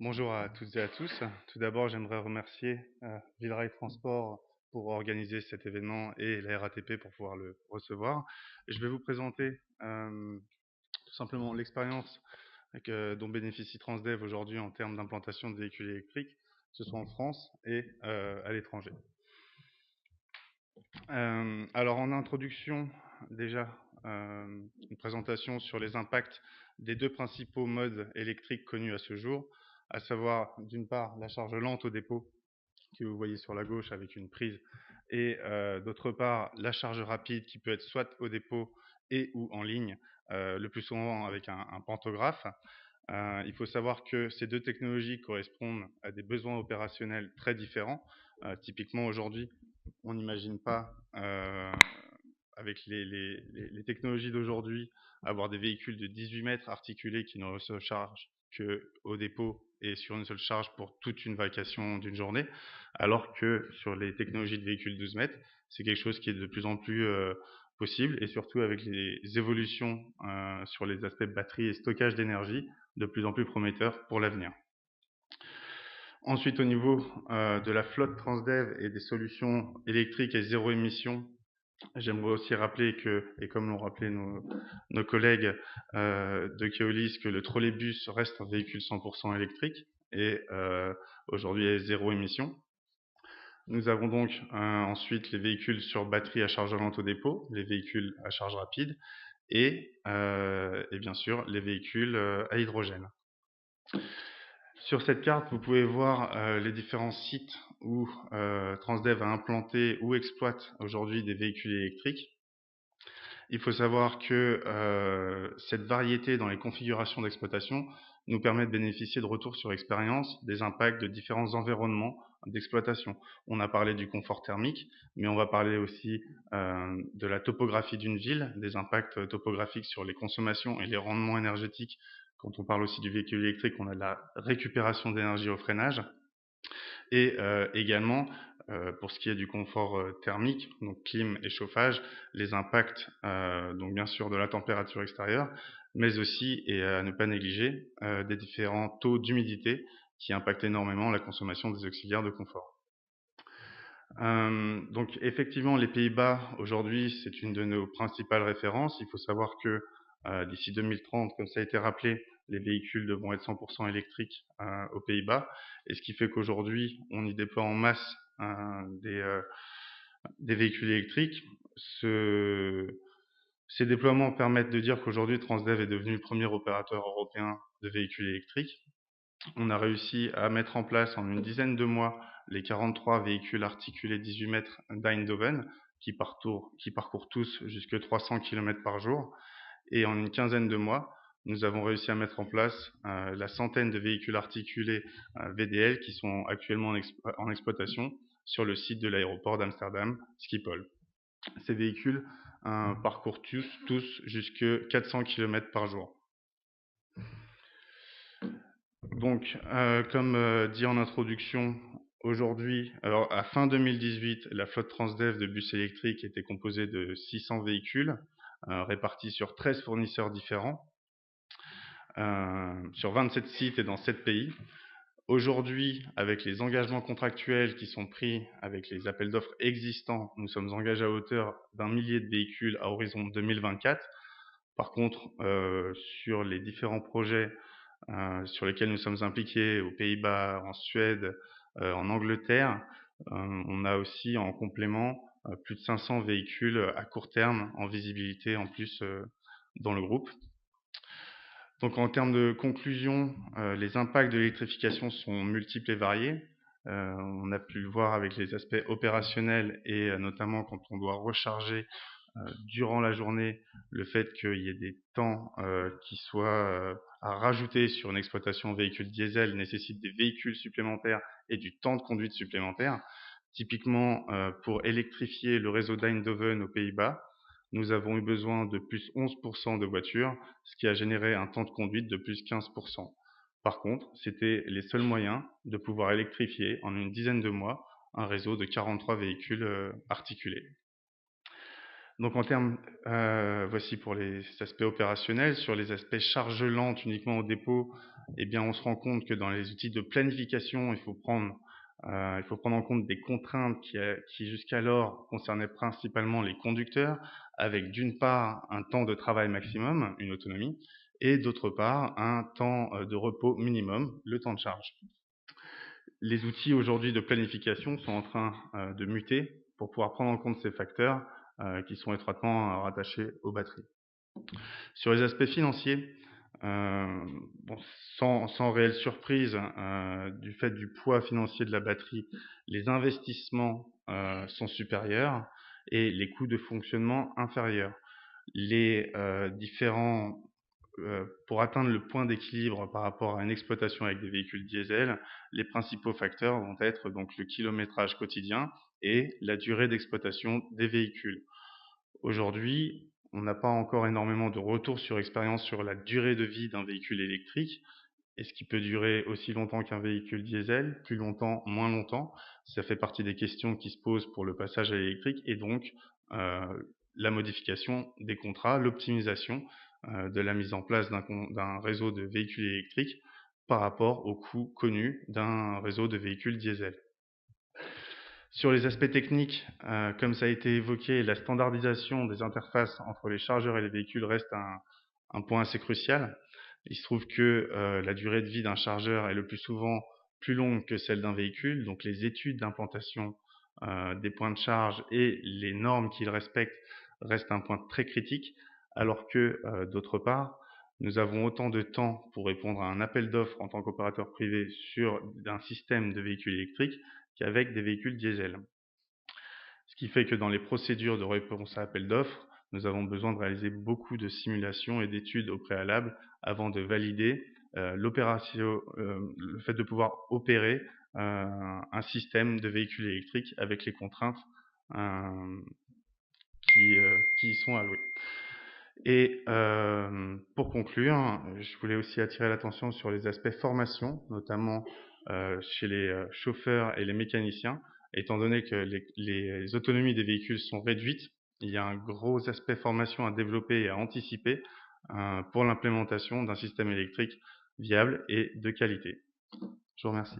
Bonjour à toutes et à tous. Tout d'abord, j'aimerais remercier Villerail Transport pour organiser cet événement et la RATP pour pouvoir le recevoir. Je vais vous présenter tout simplement l'expérience dont bénéficie Transdev aujourd'hui en termes d'implantation de véhicules électriques, que ce soit en France et à l'étranger. Alors en introduction, déjà, une présentation sur les impacts des deux principaux modes électriques connus à ce jour, à savoir d'une part la charge lente au dépôt, que vous voyez sur la gauche avec une prise, et d'autre part la charge rapide qui peut être soit au dépôt et ou en ligne, le plus souvent avec un pantographe. Il faut savoir que ces deux technologies correspondent à des besoins opérationnels très différents. Typiquement aujourd'hui, on n'imagine pas, avec les technologies d'aujourd'hui, avoir des véhicules de 18 mètres articulés qui ne se chargent qu'au dépôt et sur une seule charge pour toute une vacation d'une journée, alors que sur les technologies de véhicules 12 mètres, c'est quelque chose qui est de plus en plus possible, et surtout avec les évolutions sur les aspects batterie et stockage d'énergie, de plus en plus prometteurs pour l'avenir. Ensuite, au niveau de la flotte Transdev et des solutions électriques et zéro émission, j'aimerais aussi rappeler que, et comme l'ont rappelé nos collègues de Keolis, que le trolleybus reste un véhicule 100% électrique et aujourd'hui est zéro émission. Nous avons donc ensuite les véhicules sur batterie à charge lente au dépôt, les véhicules à charge rapide et bien sûr les véhicules à hydrogène. Sur cette carte, vous pouvez voir les différents sites où Transdev a implanté ou exploite aujourd'hui des véhicules électriques. Il faut savoir que cette variété dans les configurations d'exploitation nous permet de bénéficier de retours sur expérience des impacts de différents environnements d'exploitation. On a parlé du confort thermique, mais on va parler aussi de la topographie d'une ville, des impacts topographiques sur les consommations et les rendements énergétiques. Quand on parle aussi du véhicule électrique, on a de la récupération d'énergie au freinage. Et également, pour ce qui est du confort thermique, donc clim et chauffage, les impacts donc bien sûr de la température extérieure, mais aussi, et à ne pas négliger, des différents taux d'humidité qui impactent énormément la consommation des auxiliaires de confort. Donc effectivement, les Pays-Bas, aujourd'hui, c'est une de nos principales références. Il faut savoir que d'ici 2030, comme ça a été rappelé, les véhicules devront être 100% électriques aux Pays-Bas. Et ce qui fait qu'aujourd'hui, on y déploie en masse des véhicules électriques. Ces déploiements permettent de dire qu'aujourd'hui, Transdev est devenu le premier opérateur européen de véhicules électriques. On a réussi à mettre en place en une dizaine de mois les 43 véhicules articulés 18 mètres d'Eindhoven qui parcourent tous jusque 300 km par jour. Et en une quinzaine de mois, nous avons réussi à mettre en place la centaine de véhicules articulés VDL qui sont actuellement en exploitation sur le site de l'aéroport d'Amsterdam Schiphol. Ces véhicules parcourent tous jusque 400 km par jour. Donc, comme dit en introduction, aujourd'hui, alors à fin 2018, la flotte Transdev de bus électriques était composée de 600 véhicules répartis sur 13 fournisseurs différents, sur 27 sites et dans 7 pays. Aujourd'hui, avec les engagements contractuels qui sont pris avec les appels d'offres existants, nous sommes engagés à hauteur d'1 millier de véhicules à horizon 2024. Par contre, sur les différents projets sur lesquels nous sommes impliqués aux Pays-Bas, en Suède, en Angleterre, on a aussi en complément plus de 500 véhicules à court terme en visibilité en plus dans le groupe. Donc en termes de conclusion, les impacts de l'électrification sont multiples et variés. On a pu le voir avec les aspects opérationnels et notamment quand on doit recharger durant la journée, le fait qu'il y ait des temps qui soient à rajouter sur une exploitation véhicule diesel nécessite des véhicules supplémentaires et du temps de conduite supplémentaire. Typiquement, pour électrifier le réseau d'Eindhoven aux Pays-Bas, nous avons eu besoin de plus 11% de voitures, ce qui a généré un temps de conduite de plus 15%. Par contre, c'était les seuls moyens de pouvoir électrifier en une dizaine de mois un réseau de 43 véhicules articulés. Donc en termes, voici pour les aspects opérationnels. Sur les aspects charge lente uniquement au dépôt, eh bien, on se rend compte que dans les outils de planification, il faut prendre en compte des contraintes qui jusqu'alors concernaient principalement les conducteurs, avec d'une part un temps de travail maximum, une autonomie, et d'autre part un temps de repos minimum, le temps de charge. Les outils aujourd'hui de planification sont en train de muter pour pouvoir prendre en compte ces facteurs qui sont étroitement rattachés aux batteries. Sur les aspects financiers, bon, sans réelle surprise du fait du poids financier de la batterie, les investissements sont supérieurs et les coûts de fonctionnement inférieurs. Les différents pour atteindre le point d'équilibre par rapport à une exploitation avec des véhicules diesel, les principaux facteurs vont être donc le kilométrage quotidien et la durée d'exploitation des véhicules. Aujourd'hui, on n'a pas encore énormément de retours sur expérience sur la durée de vie d'un véhicule électrique. Est-ce qu'il peut durer aussi longtemps qu'un véhicule diesel? Plus longtemps, moins longtemps? Ça fait partie des questions qui se posent pour le passage à l'électrique et donc euh, la modification des contrats, l'optimisation de la mise en place d'un réseau de véhicules électriques par rapport au coût connu d'un réseau de véhicules diesel. Sur les aspects techniques, comme ça a été évoqué, la standardisation des interfaces entre les chargeurs et les véhicules reste un point assez crucial. Il se trouve que la durée de vie d'un chargeur est le plus souvent plus longue que celle d'un véhicule, donc les études d'implantation des points de charge et les normes qu'ils respectent restent un point très critique, alors que d'autre part, nous avons autant de temps pour répondre à un appel d'offres en tant qu'opérateur privé sur un système de véhicules électriques qu'avec des véhicules diesel. Ce qui fait que dans les procédures de réponse à appel d'offres, nous avons besoin de réaliser beaucoup de simulations et d'études au préalable avant de valider le fait de pouvoir opérer un système de véhicules électriques avec les contraintes euh, qui y sont allouées. Et pour conclure, je voulais aussi attirer l'attention sur les aspects formation, notamment chez les chauffeurs et les mécaniciens. Étant donné que les autonomies des véhicules sont réduites, il y a un gros aspect formation à développer et à anticiper pour l'implémentation d'un système électrique viable et de qualité. Je vous remercie.